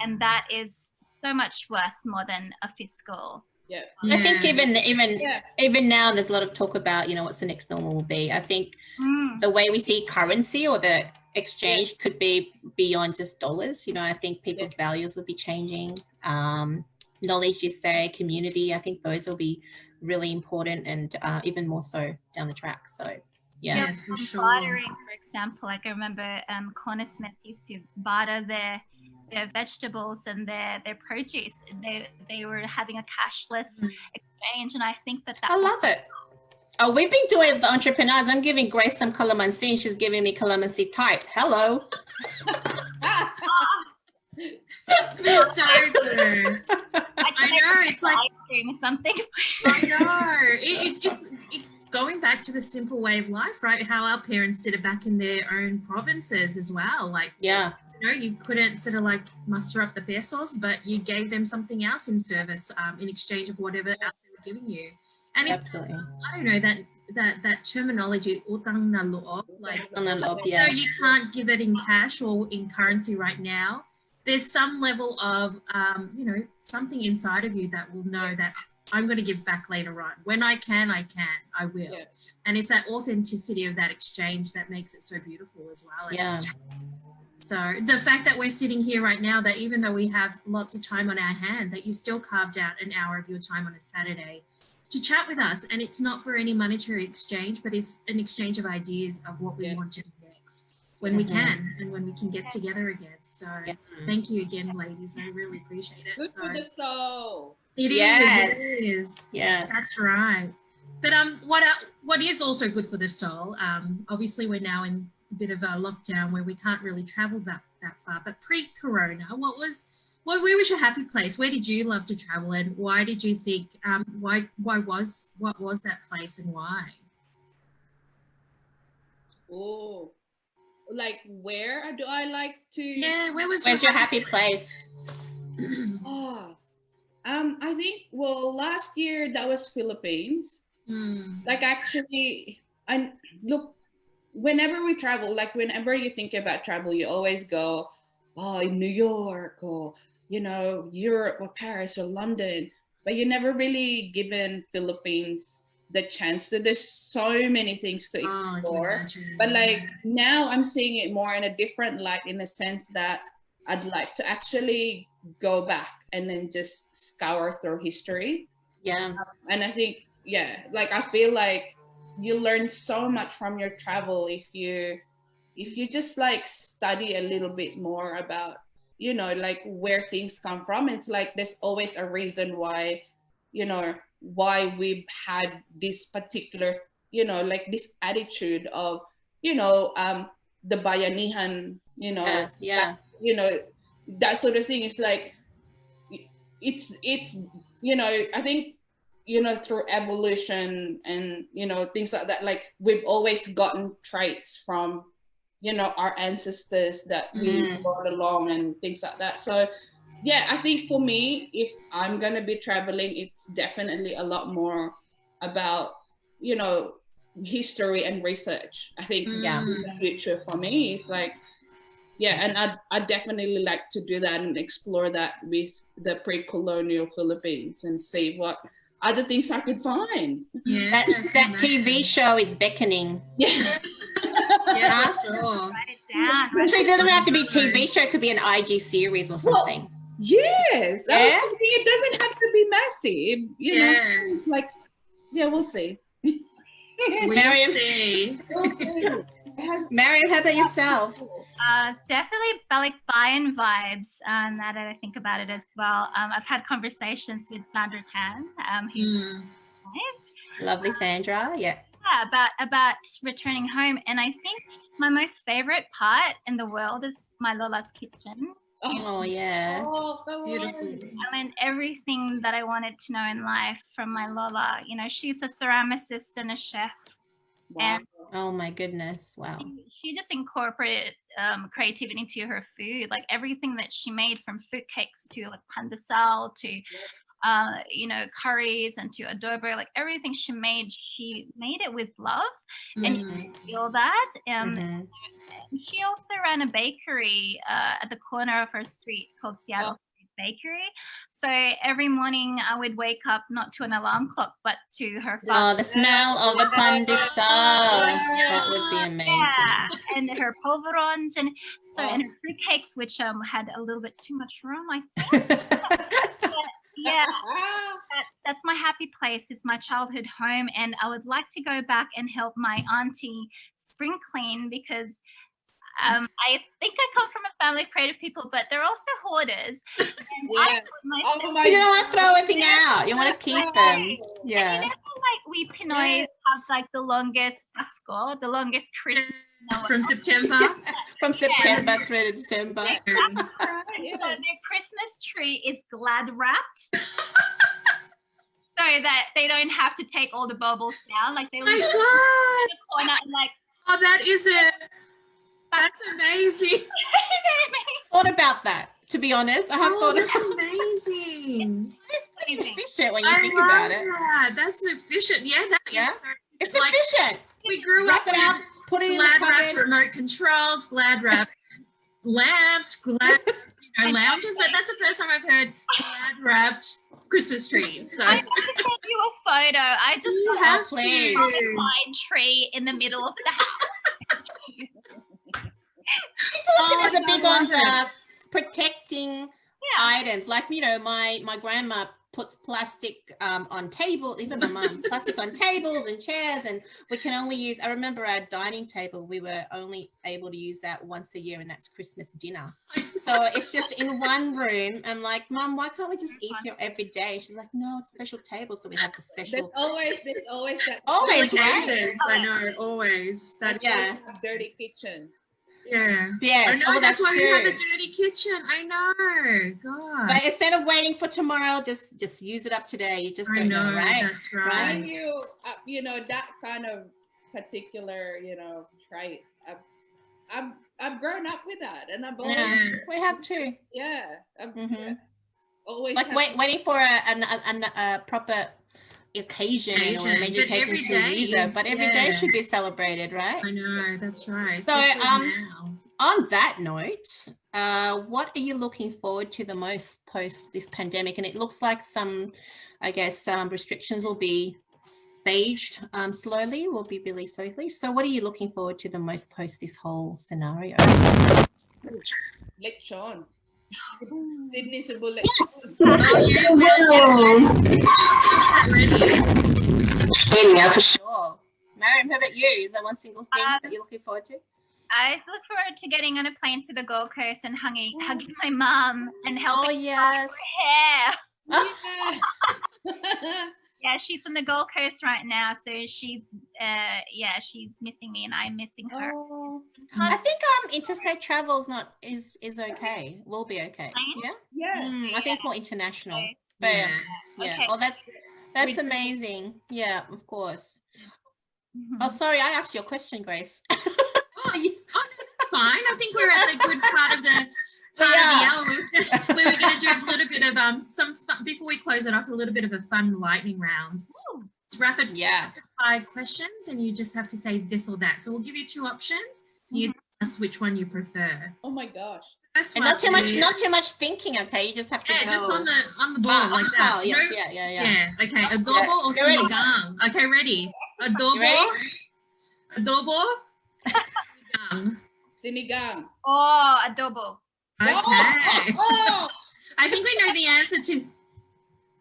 And that is so much worth more than a fiscal. Yeah. I think even now there's a lot of talk about, what's the next normal will be. I think the way we see currency or the exchange could be beyond just dollars. I think people's values will be changing. Knowledge, you say, community, I think those will be really important and even more so down the track. So yeah, for sure. Bartering, for example, like I remember Cornersmith used to barter their vegetables and their produce. They were having a cashless exchange, and I think that I love it. Oh, we've been doing it with the entrepreneurs. I'm giving Grace some calamansi, and she's giving me calamansi type. Hello. It's so good. I know, it's like ice cream or something. I know. It's going back to the simple way of life, right? How our parents did it back in their own provinces as well. Like, you couldn't sort of like muster up the pesos, but you gave them something else in service in exchange of whatever else they were giving you. And Absolutely. I don't know, that terminology, utang na loob, like, So you can't give it in cash or in currency right now. There's some level of, something inside of you that will know that I'm going to give back later on. When I can, I will. Yeah. And it's that authenticity of that exchange that makes it so beautiful as well. Yeah. So the fact that we're sitting here right now, that even though we have lots of time on our hand, that you still carved out an hour of your time on a Saturday to chat with us. And it's not for any monetary exchange, but it's an exchange of ideas of what we want to do next when we can and when we can get together again. So thank you again, ladies. I really appreciate it. Good for the soul. It is. Yes. That's right. But what is also good for the soul, obviously we're now in a bit of a lockdown where we can't really travel that far, but pre-corona, what where was your happy place? Where did you love to travel, and why did you think what was that place and why? Oh, like where do I like to? Yeah, where's your happy place? I think last year that was Philippines. Like actually, and look, whenever we travel, like whenever you think about travel, you always go, in New York or Europe or Paris or London, but you never really given Philippines the chance to. There's so many things to explore, but like now I'm seeing it more in a different light, in the sense that I'd like to actually go back and then just scour through history. And I think like I feel like you learn so much from your travel if you just like study a little bit more about like where things come from. It's like there's always a reason why why we've had this particular like this attitude of the bayanihan, that sort of thing. It's like it's I think through evolution and things like that, like we've always gotten traits from our ancestors that we brought along and things like that. So I think for me, if I'm gonna be traveling, it's definitely a lot more about history and research. I think in the future for me, it's like and I definitely like to do that and explore that with the pre-colonial Philippines and see what other things I could find. That TV show is beckoning. For sure. Write it down. So it doesn't have to be a TV show, it could be an IG series or something. Yes. I was thinking it doesn't have to be massive. It's like, we'll see. Mariam. see. Mariam, how about yourself? Definitely like Bayan vibes. Now that I think about it as well, I've had conversations with Sandra Tan, who's Lovely Sandra. Yeah. about returning home, and I think my most favorite part in the world is my Lola's kitchen. Oh yeah. Oh, come Beautiful. on. I learned everything that I wanted to know in life from my Lola. You know, she's a ceramicist and a chef. Wow. Oh my goodness. Wow. She just incorporated creativity into her food, like everything that she made, from fruit cakes to like pandesal to you know, curries and to adobo, like everything she made it with love, and you can feel that. She also ran a bakery at the corner of her street called Seattle Street Bakery. So every morning I would wake up not to an alarm clock, but to her Oh, the smell of the pandesal. That would be amazing. Yeah, and her polvorons, and so and her fruit cakes, which had a little bit too much rum, I think. Yeah, that's my happy place. It's my childhood home, and I would like to go back and help my auntie spring clean, because I think I come from a family of creative people, but they're also hoarders. And I put myself, You don't want to throw anything out. You want to keep them. Yeah. and you know, like we Pinoys have like the longest Pasco, the longest Christmas. From September. From September through to December. So their Christmas tree is glad wrapped, so that they don't have to take all the bubbles down. Like they My leave it in God. the corner and like. Oh, that is it. That's amazing. Thought about that, to be honest. I have thought that's about amazing. It's pretty efficient when you I think love about it. that. That's efficient. Yeah, that is Yeah. so It's like, efficient. we grew Wrap up it up, put it in the glad wrapped cupboard. remote controls, glad wrapped lamps, glad lounges, but that's the first time I've heard glad wrapped Christmas trees. So I have to send you a photo. I just you saw have a please. to. pine tree in the middle of the house. There's a I big love on the protecting Yeah. items. Like, you know, my grandma puts plastic on tables, even my mum, plastic on tables and chairs, and we can only use, I remember our dining table, we were only able to use that once a year, and that's Christmas dinner. So it's just in one room. I'm like, Mum, why can't we just eat here every day? She's like, no, it's a special table, so we have the There's special. always that Always, right? Occasions, I know, always. That's Yeah. dirty kitchen. yeah. Yes. I know, Oh, that's why we have true. a dirty kitchen. I know. God. But instead of waiting for tomorrow, just use it up today. You just I don't know, know, right? that's When right. you know, that kind of particular, you know, trait. I've grown up with that, and I've always, Yeah, we have to. I've Mhm. always Like have- waiting for a proper occasion or a Occasion, major but every occasion to day use it. is- But every day yeah. should be celebrated, right? I know, that's right. So, Especially now. On that note, what are you looking forward to the most post this pandemic? And it looks like some, I guess, restrictions will be staged slowly, will be released slowly. So what are you looking forward to the most post this whole scenario? Lechon. Sydney Cebu lechon. Oh, yeah, Yeah, for sure. Mariam, how about you? Is there one single thing that you're looking forward to? I look forward to getting on a plane to the Gold Coast and hugging my mum and helping Oh, yes. her hair. Yeah, she's on the Gold Coast right now, so she's she's missing me and I'm missing her. Oh, I think interstate travel is okay. Will be okay. Yeah. yeah. I think it's more international. Okay. But Yeah. yeah. Okay. Oh, that's We- amazing. Yeah, of course. Mhm. Oh, sorry, I asked your question, Grace. Fine. I think we're at the good part of the hour. We were going to do a little bit of some fun, before we close it off, a little bit of a fun lightning round. It's rapid Yeah. fire questions, and you just have to say this or that. So we'll give you two options. You tell us which one you prefer. Oh my gosh. First And one not too is- much thinking, okay? You just have to Yeah, go. just on the ball Ah, like on the that. ball, yeah, No- yeah. Yeah. Okay. Adobo or You ready? sinigang? Okay, ready. Adobo. ready? Adobo. Sinigang. Sinigang. Oh, adobo. Okay. Oh, I think we know the answer to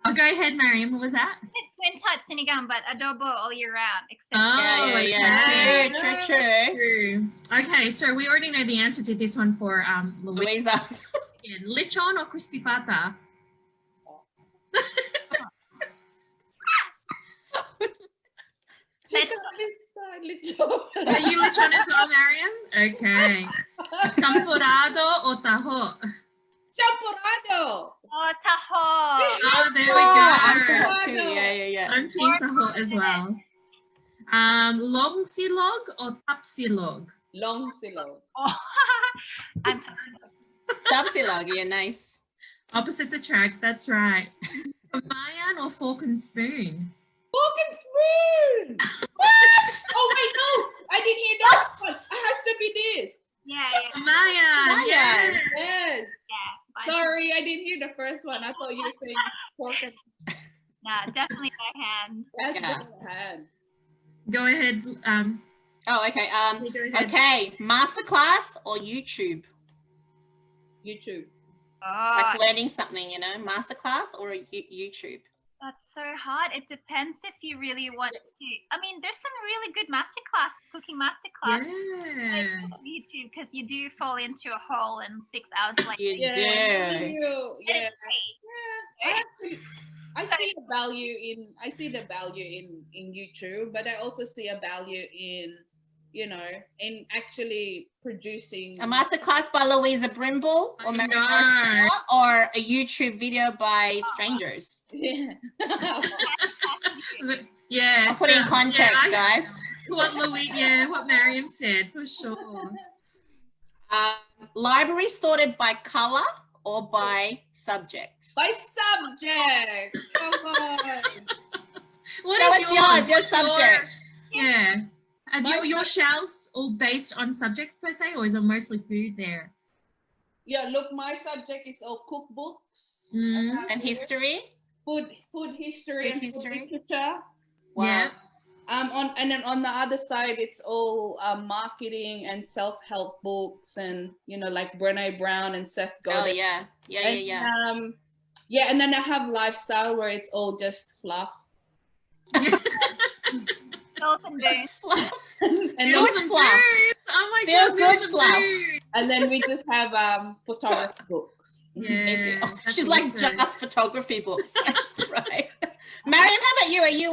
Oh, go ahead, Mariam. What was that? It's winter sinigang, but adobo all year round. Except Oh, Yeah. okay. True. True. Okay, so we already know the answer to this one for Louisa. Louisa. Lechon or crispy pata? Are you lechon as well, Mariam? Okay. Champurrado or taho? Champurrado. oh, taho. Oh, there we I'm go. hot too. Yeah. I'm team taho as well. Long silog or tap silog? Long silog. Oh, I'm Tapsilog, yeah, nice. Opposites attract, that's right. Mayan or fork and spoon? Fork and spoon. Oh, wait, no. I didn't hear that one. It has to be this. yeah. Mayan, yeah. Yes. Fine. Sorry, I didn't hear the first one. I thought you were saying fork and Nah, definitely by hand. that's Yeah. the hand. Go ahead. Oh, okay. Go ahead. Okay. Masterclass or YouTube? YouTube. Oh, Like learning something, you know, masterclass or YouTube? that's so hard. It depends if you really want to. I mean, there's some really good masterclass, cooking masterclass Yeah. on YouTube because you do fall into a hole in 6 hours later. You Yeah. do. Yeah. It's great. Yeah. I see the value in YouTube, but I also see a value in, you know, in actually producing A masterclass by Luisa Brimble or I Mariam know. Arcilla, or a YouTube video by strangers? Yeah. Yeah. I'll put it in context, guys. What Mariam said, for sure. Library sorted by color or by subject? By subject. Come on. What No, is it's yours, your subject. Yeah. Have My your shelves all based on subjects per se, or is it mostly food there? Yeah, look, my subject is all cookbooks. Mm. I have And here history? food history Food and history. food literature. Wow. Yeah. And then on the other side, it's all marketing and self-help books, and you know, like Brene Brown and Seth Godin. Oh, yeah. Yeah. Yeah, and then I have lifestyle where it's all just fluff. Salt and booze. and, Feel then, good fluff. Oh my Feel God. good there's a fluff. food. and then we just have photography books. Amazing. Yeah. Oh, that's she's like awesome. just photography books. Right. Mariam, how about you? Are you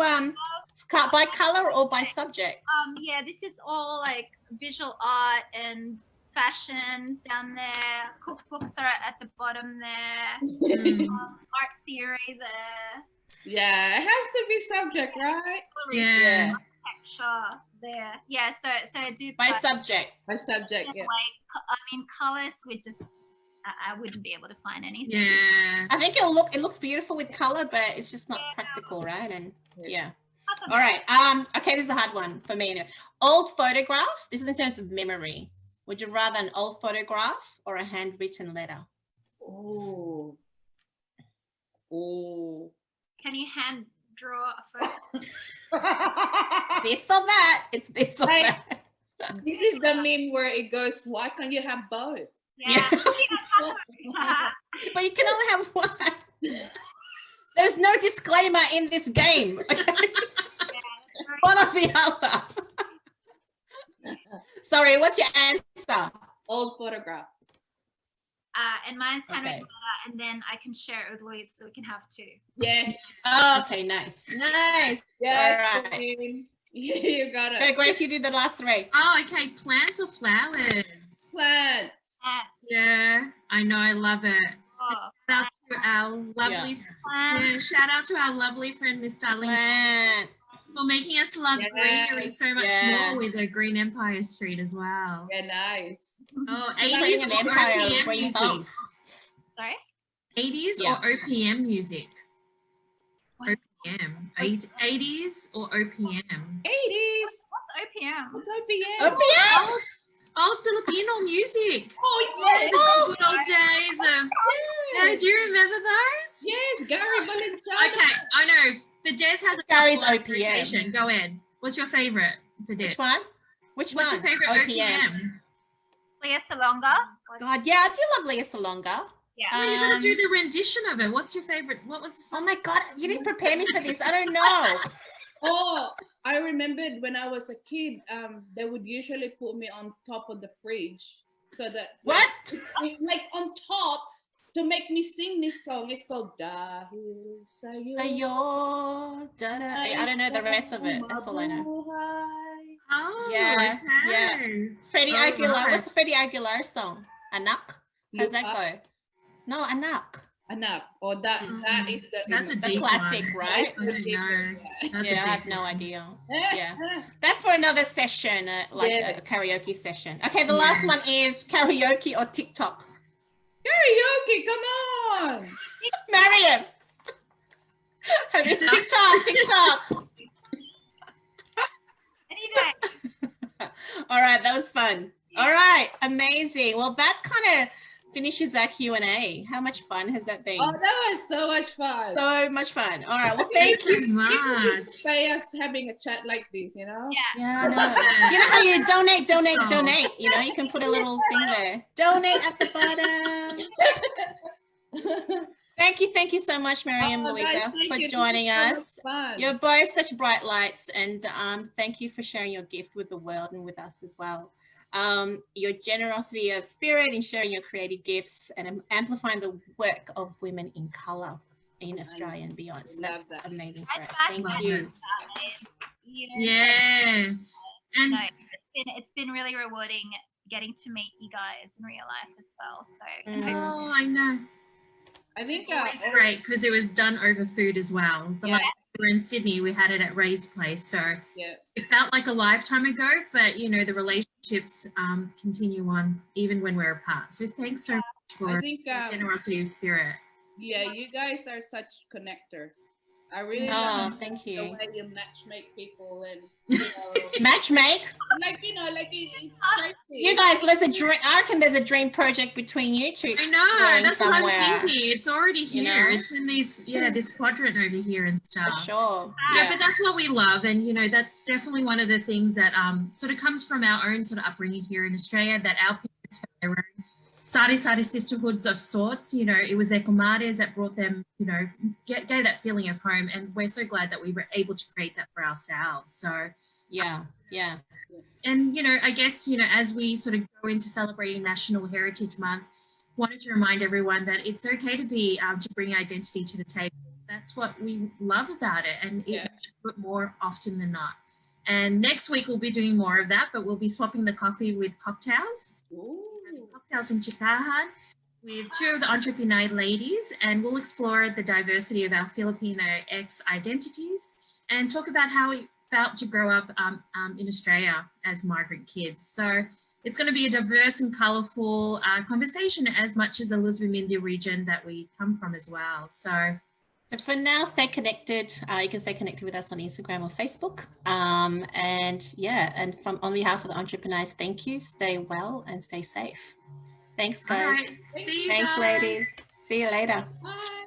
by color or by subject? Yeah, this is all like visual art and fashions down there. Cookbooks are at the bottom there. Mm. Art theory there. Yeah, it has to be subject, right? Yeah. Architecture there. Yeah, so I do By put subject. By subject, yeah. colors we just I wouldn't be able to find anything. Yeah. I think it looks beautiful with color, but it's just not practical, right? And yeah. All right. Okay, this is a hard one for me. Old photograph. This is in terms of memory. Would you rather an old photograph or a handwritten letter? Oh. Can you hand draw a photo? This or that. It's this or Right. that. This is the meme where it goes, why can't you have both? Yeah. But you can only have one. There's no disclaimer in this game. One or the other. Sorry, what's your answer? Old photograph. And mine's handwritten Okay. letter, and then I can share it with Louise so we can have two. Yes. Okay, nice. Nice. Yes. All right. Queen. You got Okay, it. Grace, you do the last three. Oh, okay. Plants or flowers? Plants. Yeah, I know. I love it. Oh, Shout out to our lovely, shout out to our lovely friend Miss Darlene Plant. for making us love Yes. greenery so much Yeah. more with the Green Empire Street as well. Yeah, nice. Oh, It's like 80s an or empire of OPM green music? thumbs. sorry. 80s Yeah. or OPM music? What's, OPM. 80s or OPM? 80s. what's OPM? What's OPM? OPM? Old Filipino music. Oh, Yeah, yes. the good old days. Yeah, do you remember those? Yes, Gary Valenciano. Okay, I know. Fidesz has a Gary's couple of OPM. variation. Go ahead. What's your favorite Fidesz? Which one? Which What's one? your favorite OPM? Leah Salonga? God, yeah, I do love Leah Salonga. Yeah. Oh, you're gonna do the rendition of it. What's your favorite? What was the Oh song? my God, you didn't prepare me for this. I don't know. Oh, I remembered when I was a kid, they would usually put me on top of the fridge so that What? like on top to make me sing this song. It's called Dahil Sa'yo. Ayo, da-da. I don't know the rest of it. That's all I know. Mabuhay. Oh, Yeah, yeah. okay. Freddie All Aguilar. right. What's the Freddie Aguilar song? Anak? How's that Lupa, go? No, Anak. Anak. Or that is the That's a The deep classic, one. right? I don't know. That's Yeah, a I have deep no one. idea. Yeah. That's for another session, like Yes. a karaoke session. Okay, the last Yeah. one is karaoke or TikTok. Karaoke, come on. Mariam. I mean, TikTok. Anyway, All right, that was fun. All right, amazing. Well, that kind of finishes our Q&A. How much fun has that been? Oh, that was so much fun. So much fun. All right, well, Thank thank you you. so People should much. stay us having a chat like this, you know? Yeah, I know. You know how you donate, So- donate. You know, you can put a little thing there. Donate at the bottom. Thank you so much, Mariam, Oh, Louisa, guys, thank for you. This joining is so much us. fun. You're both such bright lights, and thank you for sharing your gift with the world and with us as well. Your generosity of spirit in sharing your creative gifts and amplifying the work of women in color in Australia and beyond. So that's love that. amazing for us. Hashtag Thank Love you. you know, Yeah. And no, it's been really rewarding getting to meet you guys in real life as well. So Mm. oh, I know. I think Always great because it was done over food as well. The Yeah. last time we were in Sydney, we had it at Ray's place, so yeah. it felt like a lifetime ago. But you know, the relationships continue on even when we're apart. So thanks so much I for think your generosity of spirit. yeah, you guys are such connectors. I really Oh, love thank the you. way you matchmake people and you know, Matchmake. like you know, like it's crazy. You guys, there's a dream. I reckon there's a dream project between you two. I know, Going that's somewhere, what I'm thinking. It's already you here. know? It's in these, this quadrant over here and For stuff. sure. Yeah, but that's what we love. And, you know, that's definitely one of the things that sort of comes from our own sort of upbringing here in Australia, that our parents had their own sari sisterhoods of sorts. You know, it was their comadres that brought them, you know, gave that feeling of home. And we're so glad that we were able to create that for ourselves. So, Yeah. and, you know, I guess, you know, as we sort of go into celebrating National Heritage Month, wanted to remind everyone that it's okay to be, to bring identity to the table. That's what we love about it. And it should do it more often than not. And next week we'll be doing more of that, but we'll be swapping the coffee with cocktails. Ooh. Cocktails in CHIKAHAN with two of the entrepreneur ladies, and we'll explore the diversity of our Filipino X identities and talk about how we felt to grow up in Australia as migrant kids. So it's going to be a diverse and colourful conversation, as much as the Luzumindi region that we come from as well. So for now, stay connected. You can stay connected with us on Instagram or Facebook. And yeah, and on behalf of the entrepreneurs, thank you. Stay well and stay safe. Thanks, guys. all right, see you Thanks, guys. ladies. See you later. Bye.